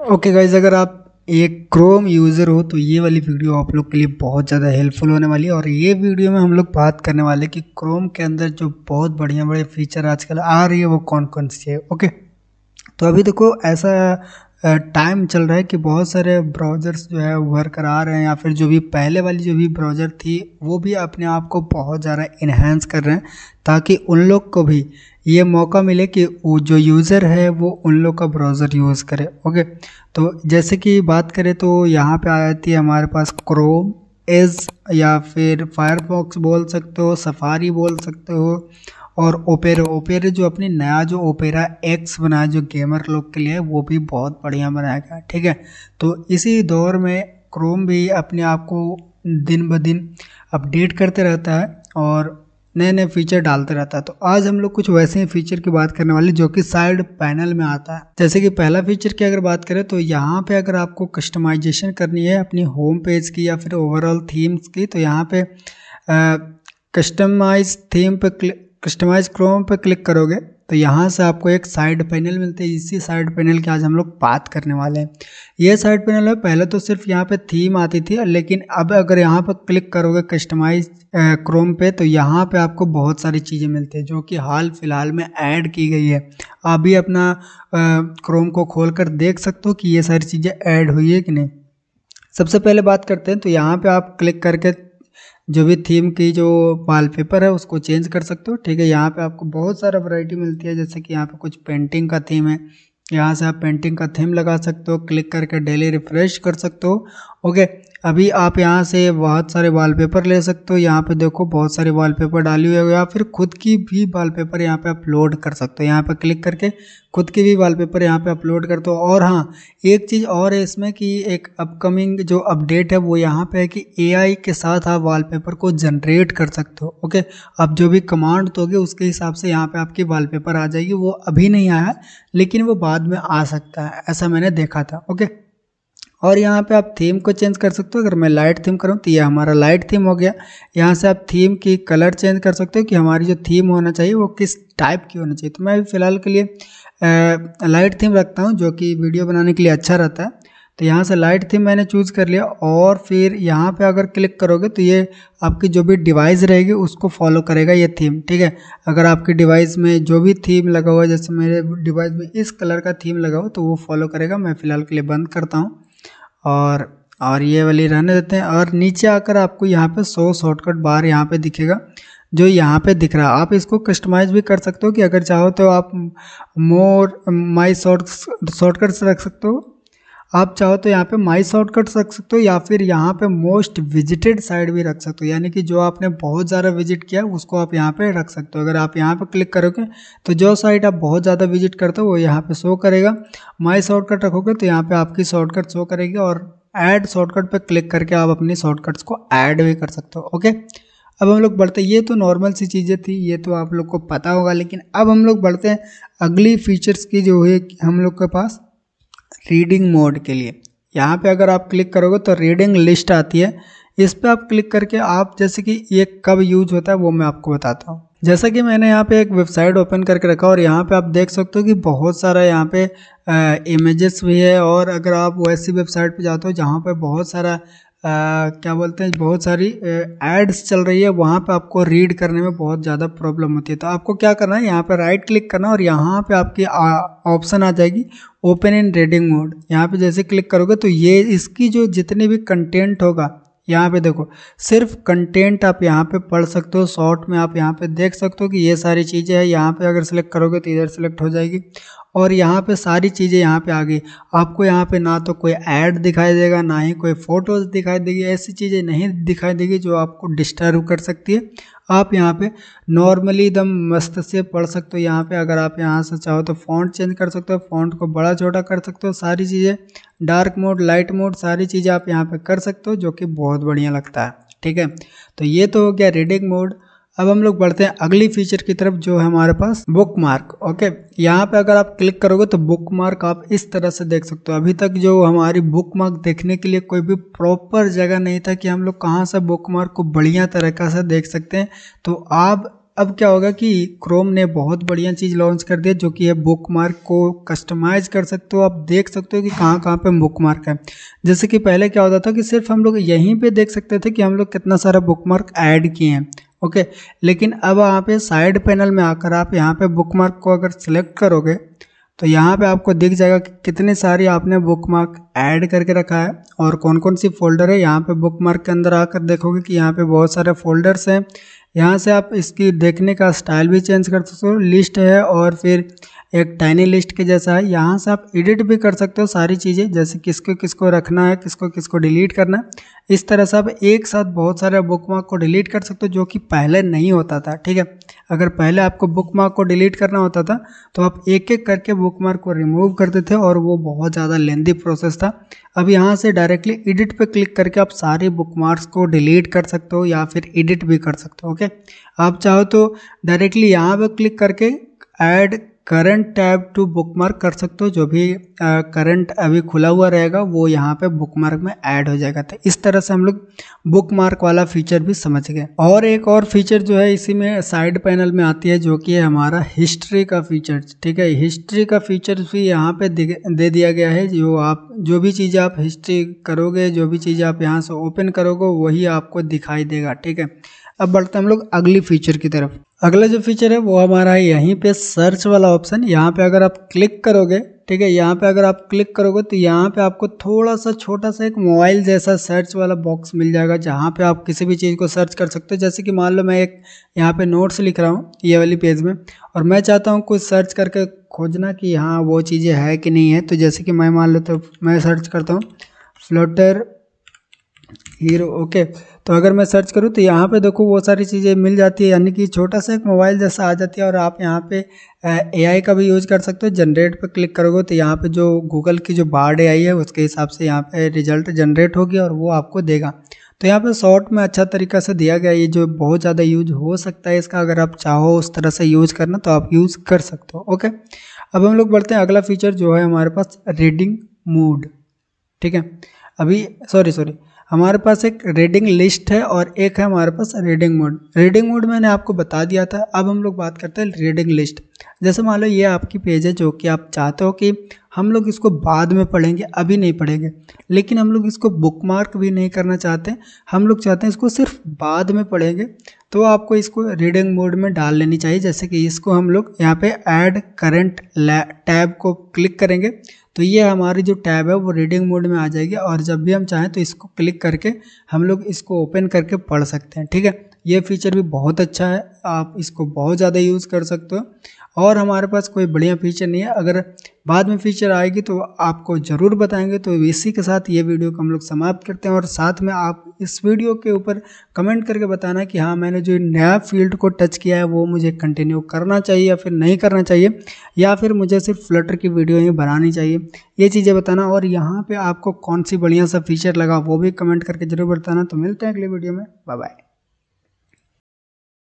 Okay guys, अगर आप एक क्रोम यूज़र हो तो ये वाली वीडियो आप लोग के लिए बहुत ज़्यादा हेल्पफुल होने वाली है। और ये वीडियो में हम लोग बात करने वाले कि क्रोम के अंदर जो बहुत बढ़िया बड़े फीचर आजकल आ रही है वो कौन कौन सी है। ओके, तो अभी देखो ऐसा टाइम चल रहा है कि बहुत सारे ब्राउज़र्स जो है उभर कर आ रहे हैं, या फिर जो भी पहले वाली जो भी ब्राउज़र थी वो भी अपने आप को बहुत ज़्यादा इन्हेंस कर रहे हैं, ताकि उन लोग को भी ये मौका मिले कि वो जो यूज़र है वो उन लोग का ब्राउज़र यूज़ करे। ओके, तो जैसे कि बात करें तो यहाँ पे आ जाती है हमारे पास क्रोम एज, या फिर फायरफॉक्स बोल सकते हो, सफारी बोल सकते हो, और ओपेरा जो अपनी नया जो ओपेरा एक्स बनाया जो गेमर लोग के लिए, वो भी बहुत बढ़िया बनाया गया। ठीक है, तो इसी दौर में क्रोम भी अपने आप को दिन ब दिन अपडेट करते रहता है और नए नए फीचर डालते रहता है। तो आज हम लोग कुछ वैसे ही फीचर की बात करने वाले जो कि साइड पैनल में आता है। जैसे कि पहला फीचर की अगर बात करें तो यहाँ पे अगर आपको कस्टमाइजेशन करनी है अपनी होम पेज की या फिर ओवरऑल थीम्स की, तो यहाँ पे कस्टमाइज क्रोम पे क्लिक करोगे तो यहाँ से आपको एक साइड पैनल मिलते हैं। इसी साइड पैनल की आज हम लोग बात करने वाले हैं। ये साइड पैनल है, पहले तो सिर्फ यहाँ पे थीम आती थी, लेकिन अब अगर यहाँ पर क्लिक करोगे कस्टमाइज क्रोम पे तो यहाँ पे आपको बहुत सारी चीज़ें मिलती है जो कि हाल फिलहाल में ऐड की गई है। आप भी अपना क्रोम को खोल कर देख सकते हो कि ये सारी चीज़ें ऐड हुई है कि नहीं। सबसे पहले बात करते हैं, तो यहाँ पे आप क्लिक करके जो भी थीम की जो वॉलपेपर है उसको चेंज कर सकते हो। ठीक है, यहाँ पे आपको बहुत सारा वैरायटी मिलती है, जैसे कि यहाँ पे कुछ पेंटिंग का थीम है, यहाँ से आप पेंटिंग का थीम लगा सकते हो, क्लिक करके डेली रिफ्रेश कर सकते हो। ओके, अभी आप यहाँ से बहुत सारे वॉलपेपर ले सकते हो। यहाँ पे देखो बहुत सारे वॉलपेपर डाली हुई है, या फिर खुद की भी वॉलपेपर यहाँ पे अपलोड कर सकते हो। यहाँ पे क्लिक करके खुद की भी वॉलपेपर यहाँ पे अपलोड करते हो। और हाँ, एक चीज़ और है इसमें कि एक अपकमिंग जो अपडेट है वो यहाँ पे है कि एआई के साथ आप वॉलपेपर को जनरेट कर सकते हो। ओके, आप जो भी कमांड दोगे उसके हिसाब से यहाँ पे आपकी वॉलपेपर आ जाएगी। वो अभी नहीं आया है लेकिन वो बाद में आ सकता है, ऐसा मैंने देखा था। ओके, और यहाँ पे आप थीम को चेंज कर सकते हो। अगर मैं लाइट थीम करूँ तो ये हमारा लाइट थीम हो गया। यहाँ से आप थीम की कलर चेंज कर सकते हो कि हमारी जो थीम होना चाहिए वो किस टाइप की होनी चाहिए। तो मैं फ़िलहाल के लिए लाइट थीम रखता हूँ जो कि वीडियो बनाने के लिए अच्छा रहता है। तो यहाँ से लाइट थीम मैंने चूज़ कर लिया, और फिर यहाँ पे अगर क्लिक करोगे तो ये आपकी जो भी डिवाइस रहेगी उसको फॉलो करेगा ये थीम। ठीक है, अगर आपकी डिवाइस में जो भी थीम लगा हुआ है, जैसे मेरे डिवाइस में इस कलर का थीम लगा हुआ तो वो फॉलो करेगा। मैं फ़िलहाल के लिए बंद करता हूँ और ये वाली रहने देते हैं। और नीचे आकर आपको यहाँ पे शो शॉर्टकट बार यहाँ पे दिखेगा, जो यहाँ पे दिख रहा है। आप इसको कस्टमाइज भी कर सकते हो कि अगर चाहो तो आप मोर माई शॉर्टकट्स रख सकते हो, आप चाहो तो यहाँ पे माई शॉर्टकट्स रख सकते हो, या फिर यहाँ पे मोस्ट विजिटेड साइट भी रख सकते हो, यानी कि जो आपने बहुत ज़्यादा विजिट किया उसको आप यहाँ पे रख सकते हो। अगर आप यहाँ पे क्लिक करोगे तो जो साइट आप बहुत ज़्यादा विजिट करते हो वो यहाँ पे शो करेगा। माई शॉर्टकट रखोगे तो यहाँ पे आपकी शॉर्टकट शो करेगी, और ऐड शॉर्टकट पे क्लिक करके आप अपनी शॉर्टकट्स को ऐड भी कर सकते हो। ओके, अब हम लोग बढ़ते हैं। ये तो नॉर्मल सी चीज़ें थी, ये तो आप लोग को पता होगा, लेकिन अब हम लोग बढ़ते हैं अगली फीचर्स की जो है हम लोग के पास रीडिंग मोड के लिए। यहाँ पे अगर आप क्लिक करोगे तो रीडिंग लिस्ट आती है, इस पर आप क्लिक करके आप जैसे कि ये कब यूज होता है वो मैं आपको बताता हूँ। जैसा कि मैंने यहाँ पे एक वेबसाइट ओपन करके रखा, और यहाँ पे आप देख सकते हो कि बहुत सारा यहाँ पे इमेजेस भी है। और अगर आप वैसी वेबसाइट पे जाते हो जहाँ पे बहुत सारा क्या बोलते हैं, बहुत सारी एड्स चल रही है, वहाँ पे आपको रीड करने में बहुत ज़्यादा प्रॉब्लम होती है। तो आपको क्या करना है, यहाँ पे राइट क्लिक करना, और यहाँ पे आपकी ऑप्शन आ जाएगी ओपन इन रीडिंग मोड। यहाँ पे जैसे क्लिक करोगे तो ये इसकी जो जितने भी कंटेंट होगा, यहाँ पे देखो सिर्फ कंटेंट आप यहाँ पे पढ़ सकते हो। शॉर्ट में आप यहाँ पे देख सकते हो कि ये सारी चीज़ें हैं। यहाँ पे अगर सिलेक्ट करोगे तो इधर सिलेक्ट हो जाएगी, और यहाँ पे सारी चीज़ें यहाँ पे आ गई। आपको यहाँ पे ना तो कोई ऐड दिखाई देगा, ना ही कोई फोटोज़ दिखाई देगी, ऐसी चीज़ें नहीं दिखाई देगी जो आपको डिस्टर्ब कर सकती है। आप यहाँ पे नॉर्मली एकदम मस्त से पढ़ सकते हो। यहाँ पे अगर आप यहाँ से चाहो तो फ़ॉन्ट चेंज कर सकते हो, फ़ॉन्ट को बड़ा छोटा कर सकते हो, सारी चीज़ें डार्क मोड, लाइट मोड, सारी चीज़ें आप यहाँ पे कर सकते हो, जो कि बहुत बढ़िया लगता है। ठीक है, तो ये तो हो गया रीडिंग मोड। अब हम लोग बढ़ते हैं अगली फीचर की तरफ जो है हमारे पास बुक मार्क। ओके, यहाँ पे अगर आप क्लिक करोगे तो बुक मार्क आप इस तरह से देख सकते हो। अभी तक जो हमारी बुक मार्क देखने के लिए कोई भी प्रॉपर जगह नहीं था कि हम लोग कहाँ से बुक मार्क को बढ़िया तरीक़ा से देख सकते हैं। तो आप अब क्या होगा कि क्रोम ने बहुत बढ़िया चीज़ लॉन्च कर दिया जो कि है बुकमार्क को कस्टमाइज कर सकते हो। आप देख सकते हो कि कहाँ कहाँ पे बुकमार्क है। जैसे कि पहले क्या होता था कि सिर्फ हम लोग यहीं पे देख सकते थे कि हम लोग कितना सारा बुकमार्क ऐड किए हैं, ओके। लेकिन अब यहाँ पे साइड पैनल में आकर आप यहाँ पे बुकमार्क को अगर सिलेक्ट करोगे तो यहाँ पे आपको दिख जाएगा कि कितने सारी आपने बुकमार्क ऐड करके रखा है और कौन कौन सी फोल्डर है। यहाँ पे बुकमार्क के अंदर आकर देखोगे कि यहाँ पे बहुत सारे फोल्डर्स हैं। यहाँ से आप इसकी देखने का स्टाइल भी चेंज कर सकते हो, लिस्ट है और फिर एक टाइनी लिस्ट के जैसा है। यहाँ से आप एडिट भी कर सकते हो सारी चीज़ें, जैसे किसको किसको रखना है, किसको किसको डिलीट करना है। इस तरह से आप एक साथ बहुत सारे बुकमार्क को डिलीट कर सकते हो जो कि पहले नहीं होता था, ठीक है। अगर पहले आपको बुकमार्क को डिलीट करना होता था तो आप एक एक करके बुकमार्क को रिमूव करते थे और वो बहुत ज़्यादा लेंदी प्रोसेस था। अब यहाँ से डायरेक्टली एडिट पे क्लिक करके आप सारे बुकमार्क्स को डिलीट कर सकते हो या फिर एडिट भी कर सकते हो, ओके। आप चाहो तो डायरेक्टली यहाँ पे क्लिक करके add current tab to bookmark कर सकते हो। जो भी करंट अभी खुला हुआ रहेगा वो यहाँ पे बुकमार्क में ऐड हो जाएगा। तो इस तरह से हम लोग बुकमार्क वाला फीचर भी समझ गए। और एक और फीचर जो है इसी में साइड पैनल में आती है जो कि है हमारा हिस्ट्री का फीचर, ठीक है। हिस्ट्री का फीचर भी यहाँ पे दे दिया गया है। जो भी चीज़ें आप हिस्ट्री करोगे, जो भी चीज़ें आप यहाँ से ओपन करोगे वही आपको दिखाई देगा, ठीक है। अब बढ़ते हैं हम लोग अगली फीचर की तरफ। अगला जो फीचर है वो हमारा है यहीं पे सर्च वाला ऑप्शन। यहाँ पे अगर आप क्लिक करोगे, ठीक है, यहाँ पे अगर आप क्लिक करोगे तो यहाँ पे आपको थोड़ा सा छोटा सा एक मोबाइल जैसा सर्च वाला बॉक्स मिल जाएगा जहाँ पे आप किसी भी चीज़ को सर्च कर सकते हो। जैसे कि मान लो मैं एक यहाँ पे नोट्स लिख रहा हूँ ये वाली पेज में और मैं चाहता हूँ कुछ सर्च करके खोजना कि हाँ वो चीज़ें है कि नहीं है। तो जैसे कि मैं मान लो तो मैं सर्च करता हूँ फ्लटर हीरो, ओके। तो अगर मैं सर्च करूँ तो यहाँ पे देखो वो सारी चीज़ें मिल जाती है, यानी कि छोटा सा एक मोबाइल जैसा आ जाती है। और आप यहाँ पे एआई का भी यूज़ कर सकते हो। जनरेट पे क्लिक करोगे तो यहाँ पे जो गूगल की जो बार्ड एआई है उसके हिसाब से यहाँ पे रिजल्ट जनरेट होगी और वो आपको देगा। तो यहाँ पे शॉर्ट में अच्छा तरीका से दिया गया, ये जो बहुत ज़्यादा यूज हो सकता है इसका। अगर आप चाहो उस तरह से यूज़ करना तो आप यूज़ कर सकते हो, ओके। अब हम लोग बढ़ते हैं अगला फीचर जो है हमारे पास रीडिंग मोड, ठीक है। अभी सॉरी हमारे पास एक रीडिंग लिस्ट है और एक है हमारे पास रीडिंग मोड। रीडिंग मोड मैंने आपको बता दिया था। अब हम लोग बात करते हैं रीडिंग लिस्ट। जैसे मान लो ये आपकी पेज है जो कि आप चाहते हो कि हम लोग इसको बाद में पढ़ेंगे, अभी नहीं पढ़ेंगे, लेकिन हम लोग इसको बुकमार्क भी नहीं करना चाहते, हम लोग चाहते हैं इसको सिर्फ बाद में पढ़ेंगे। तो आपको इसको रीडिंग मोड में डाल लेनी चाहिए। जैसे कि इसको हम लोग यहाँ पे ऐड करंट टैब को क्लिक करेंगे तो ये हमारी जो टैब है वो रीडिंग मोड में आ जाएगी और जब भी हम चाहें तो इसको क्लिक करके हम लोग इसको ओपन करके पढ़ सकते हैं, ठीक है। ये फीचर भी बहुत अच्छा है, आप इसको बहुत ज़्यादा यूज़ कर सकते हो। और हमारे पास कोई बढ़िया फीचर नहीं है, अगर बाद में फीचर आएगी तो आपको ज़रूर बताएंगे। तो इसी के साथ ये वीडियो को हम लोग समाप्त करते हैं और साथ में आप इस वीडियो के ऊपर कमेंट करके बताना कि हाँ मैंने जो नया फील्ड को टच किया है वो मुझे कंटिन्यू करना चाहिए या फिर नहीं करना चाहिए, या फिर मुझे सिर्फ फ्लटर की वीडियो ही बनानी चाहिए, ये चीज़ें बताना। और यहाँ पे आपको कौन सी बढ़िया सा फीचर लगा वो भी कमेंट करके जरूर बताना। तो मिलते हैं अगले वीडियो में, बाय बाय।